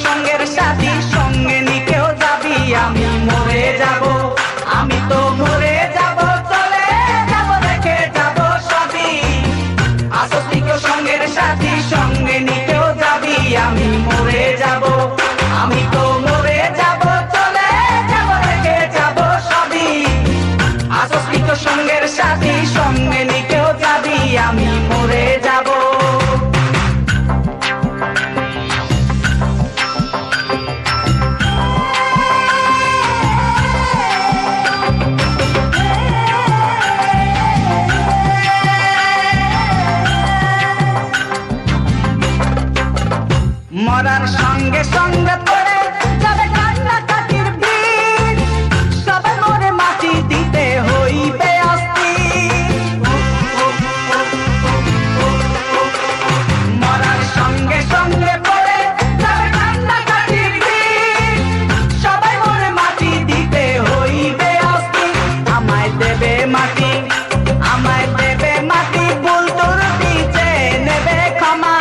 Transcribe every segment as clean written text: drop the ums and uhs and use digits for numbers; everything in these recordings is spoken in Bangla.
সঙ্গের সাথী, সঙ্গে নিকেও যাবি, আমি মরে যাব, আমি তো মরে যাব, চলে যাব, রেখে যাব সবই। আসস্তিক সঙ্গের সাথী, সঙ্গে নিকেও যাবি, আমি মরে যাব, আমি তো মরে যাব, চলে যাব, রেখে যাব সবই। আসস্তিক সঙ্গের সাথী, সঙ্গে নিকেও যাবি, আমি মরে যাব। মরার সঙ্গে সঙ্গে পড়ে যাবে কান্নাকাটির ভিড়, সবাই মরে মাটি দিতে হইবে অস্থির। মরার সঙ্গে সঙ্গে পড়ে যাবে কান্নাকাটির ভিড়, সবাই মরে মাটি দিতে হইবে অস্থির। আমায় দেবে মাটি, আমায় দেবে মাটি, ভুল তোর দিতে নেবে ক্ষমা,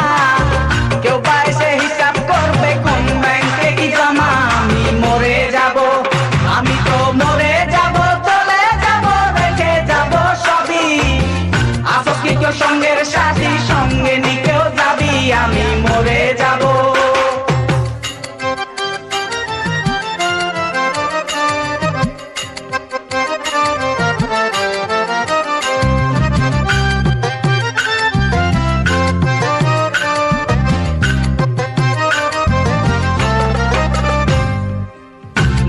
কেউ পাইছে হিসাব করবে কোন ব্যাংকে কি জমা। আমি মরে যাব, আমি তো মরে যাব, চলে যাব, রেখে যাব সবই। আসস্তিক সঙ্গের সাথী, সঙ্গে নিকেও যাবি, আমি মরে যাব।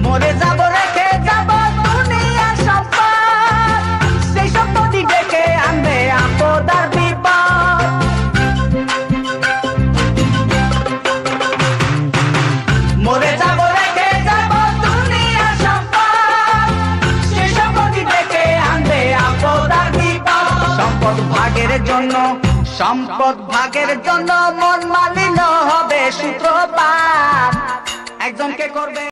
মরে যাব, রেখে যাব দুনিয়ার সম্পদ, সেই সম্পত্তি ডেকে আনবে আপদ আর বিপদ। মরে যাব, রেখে যাব দুনিয়ার সম্পদ, সেই সম্পত্তি ডেকে আনবে আপদ আর বিপদ। সম্পদ ভাগের জন্য, সম্পদ ভাগের জন্য মন মালিন্য হবে সূত্রপাত, একজনকে করবে